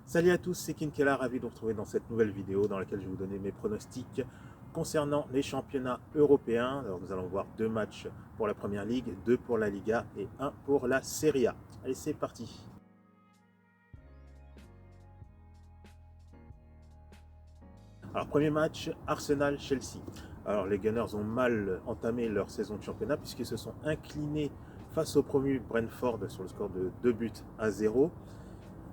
Salut à tous, c'est Kinkela, ravi de vous retrouver dans cette nouvelle vidéo dans laquelle je vais vous donner mes pronostics concernant les championnats européens. Alors nous allons voir 2 matchs pour la Première Ligue, 2 pour la Liga et 1 pour la Serie A. Allez, c'est parti. Alors premier match, Arsenal-Chelsea. Alors les Gunners ont mal entamé leur saison de championnat puisqu'ils se sont inclinés face au promu Brentford sur le score de 2-0.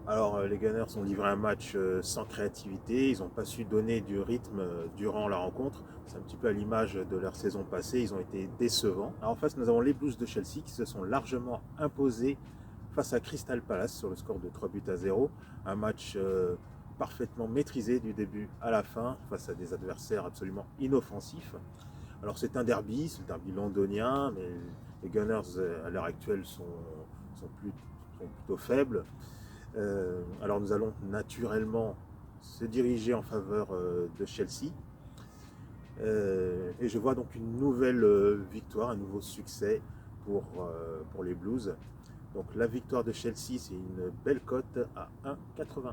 Alors les Gunners ont livré un match sans créativité, ils n'ont pas su donner du rythme durant la rencontre. C'est un petit peu à l'image de leur saison passée, ils ont été décevants. Alors, en face, nous avons les Blues de Chelsea qui se sont largement imposés face à Crystal Palace sur le score de 3-0. Un match parfaitement maîtrisé du début à la fin face à des adversaires absolument inoffensifs. Alors c'est un derby, c'est le derby londonien, mais les Gunners à l'heure actuelle sont plutôt faibles. Alors nous allons naturellement se diriger en faveur de Chelsea. Et je vois donc une nouvelle victoire, un nouveau succès pour les Blues. Donc la victoire de Chelsea, c'est une belle cote à 1,80.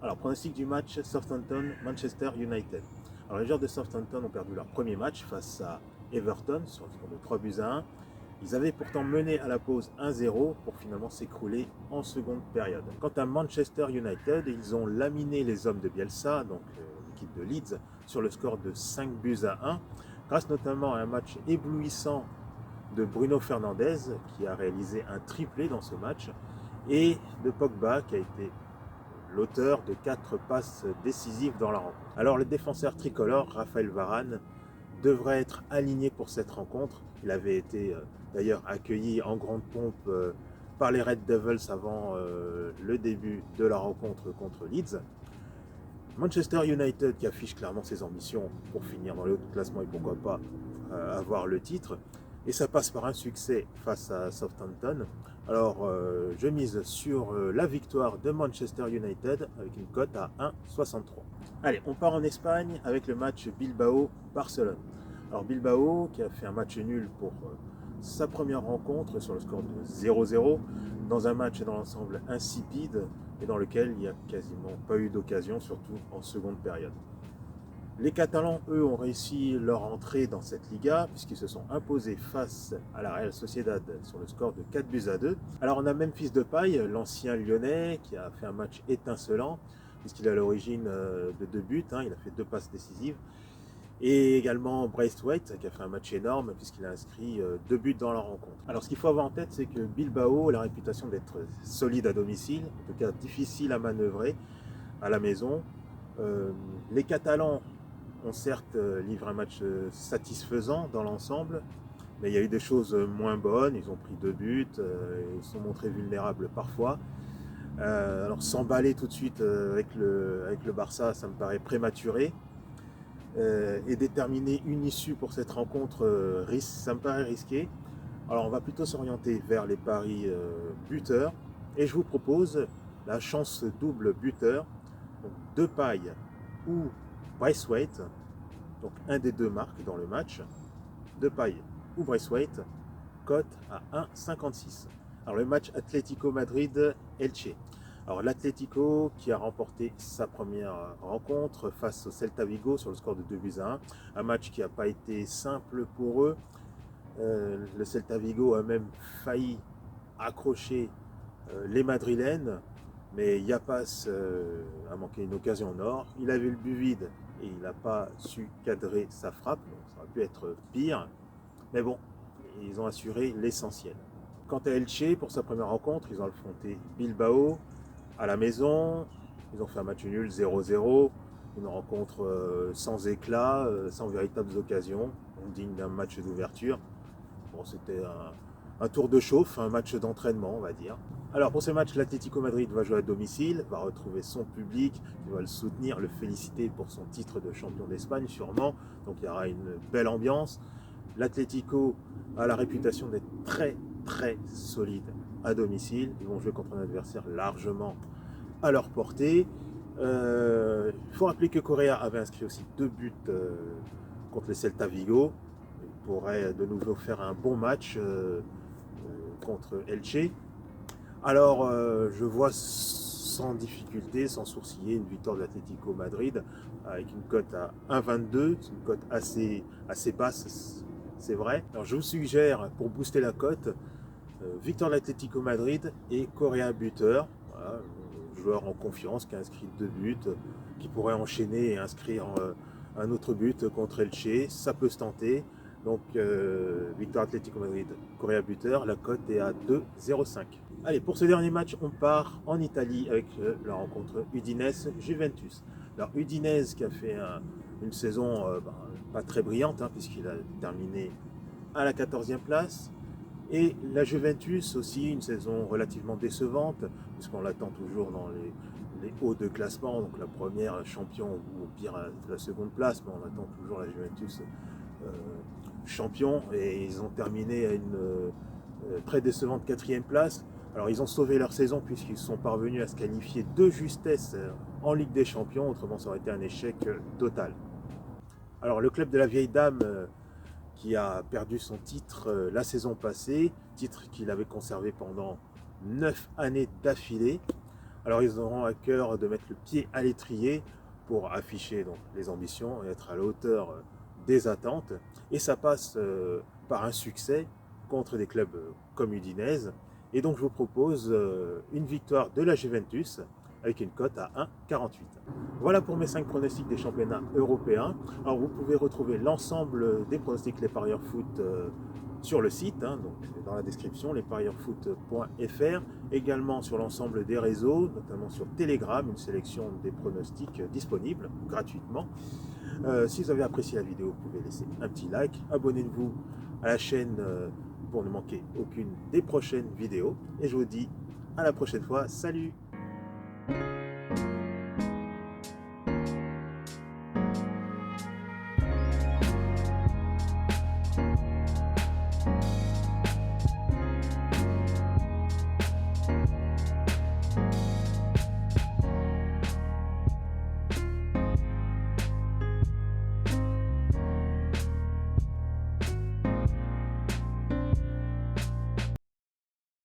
Alors pronostic du match Southampton-Manchester United. Alors les joueurs de Southampton ont perdu leur premier match face à Everton sur le score de 3-1. Ils avaient pourtant mené à la pause 1-0 pour finalement s'écrouler en seconde période. Quant à Manchester United, ils ont laminé les hommes de Bielsa, donc l'équipe de Leeds, sur le score de 5-1, grâce notamment à un match éblouissant de Bruno Fernandes, qui a réalisé un triplé dans ce match, et de Pogba, qui a été l'auteur de 4 passes décisives dans la rencontre. Alors le défenseur tricolore, Raphaël Varane, devrait être aligné pour cette rencontre. Il avait été d'ailleurs accueilli en grande pompe par les Red Devils avant le début de la rencontre contre Leeds. Manchester United qui affiche clairement ses ambitions pour finir dans le haut de classement et pourquoi pas avoir le titre. Et ça passe par un succès face à Southampton. Alors je mise sur la victoire de Manchester United avec une cote à 1,63. Allez, on part en Espagne avec le match Bilbao-Barcelone. Alors Bilbao qui a fait un match nul pour sa première rencontre sur le score de 0-0 dans un match dans l'ensemble insipide et dans lequel il n'y a quasiment pas eu d'occasion, surtout en seconde période. Les Catalans, eux, ont réussi leur entrée dans cette Liga puisqu'ils se sont imposés face à la Real Sociedad sur le score de 4-2. Alors on a Memphis Depay, l'ancien Lyonnais, qui a fait un match étincelant puisqu'il est à l'origine de 2 buts, il a fait 2 passes décisives. Et également Braithwaite qui a fait un match énorme puisqu'il a inscrit 2 buts dans la rencontre. Alors ce qu'il faut avoir en tête, c'est que Bilbao a la réputation d'être solide à domicile, en tout cas difficile à manœuvrer à la maison. Les Catalans ont certes livré un match satisfaisant dans l'ensemble, mais il y a eu des choses moins bonnes. Ils ont pris 2 buts, ils se sont montrés vulnérables parfois. Alors s'emballer tout de suite avec le Barça, ça me paraît prématuré. Et déterminer une issue pour cette rencontre, ça me paraît risqué. Alors on va plutôt s'orienter vers les paris buteurs. Et je vous propose la chance double buteur. Donc Depay ou Braithwaite, donc un des deux marques dans le match, Depay ou Braithwaite, cote à 1,56. Alors le match Atlético Madrid-Elche. Alors l'Atlético qui a remporté sa première rencontre face au Celta Vigo sur le score de 2-1, un match qui n'a pas été simple pour eux. Le Celta Vigo a même failli accrocher les Madrilènes, mais Yapas a manqué une occasion en or. Il avait le but vide et il n'a pas su cadrer sa frappe, donc ça aurait pu être pire. Mais bon, ils ont assuré l'essentiel. Quant à Elche, pour sa première rencontre, ils ont affronté Bilbao à la maison. Ils ont fait un match nul 0-0, une rencontre sans éclat, sans véritables occasions, digne d'un match d'ouverture. Bon, c'était un tour de chauffe, un match d'entraînement, on va dire. Alors pour ce match, l'Atlético Madrid va jouer à domicile, va retrouver son public, il va le soutenir, le féliciter pour son titre de champion d'Espagne sûrement, donc il y aura une belle ambiance. L'Atlético a la réputation d'être très solide à domicile, ils vont jouer contre un adversaire largement à leur portée. Il faut rappeler que Correa avait inscrit aussi 2 buts contre les Celta Vigo. Il pourrait de nouveau faire un bon match contre Elche. Alors je vois sans difficulté, sans sourciller, une victoire de l'Atlético Madrid avec une cote à 1,22, c'est une cote assez basse, c'est vrai. Alors je vous suggère, pour booster la cote, victoire de l'Atlético Madrid et Correa buteur, voilà, joueur en confiance qui a inscrit 2 buts, qui pourrait enchaîner et inscrire un autre but contre Elche, ça peut se tenter. Donc victoire Atlético Madrid, Correa buteur, la cote est à 2,05. Allez, pour ce dernier match, on part en Italie avec la rencontre Udinese-Juventus. Alors Udinese qui a fait une saison pas très brillante, hein, puisqu'il a terminé à la 14e place. Et la Juventus aussi, une saison relativement décevante, puisqu'on l'attend toujours dans les hauts de classement, donc la première champion ou au pire la seconde place, mais on attend toujours la Juventus champion, et ils ont terminé à une très décevante 4e place. Alors ils ont sauvé leur saison puisqu'ils sont parvenus à se qualifier de justesse en Ligue des Champions, autrement ça aurait été un échec total. Alors le club de la vieille dame qui a perdu son titre la saison passée, titre qu'il avait conservé pendant 9 années d'affilée. Alors ils auront à cœur de mettre le pied à l'étrier pour afficher donc les ambitions et être à la hauteur des attentes. Et ça passe par un succès contre des clubs comme Udinese. Et donc je vous propose une victoire de la Juventus avec une cote à 1,48. Voilà pour mes 5 pronostics des championnats européens. Alors vous pouvez retrouver l'ensemble des pronostics Les Parieurs Foot sur le site, hein, donc dans la description, lesparieurfoot.fr, également sur l'ensemble des réseaux, notamment sur Telegram, une sélection des pronostics disponibles gratuitement. Si vous avez apprécié la vidéo, vous pouvez laisser un petit like, abonnez-vous à la chaîne pour ne manquer aucune des prochaines vidéos. Et je vous dis à la prochaine fois. Salut!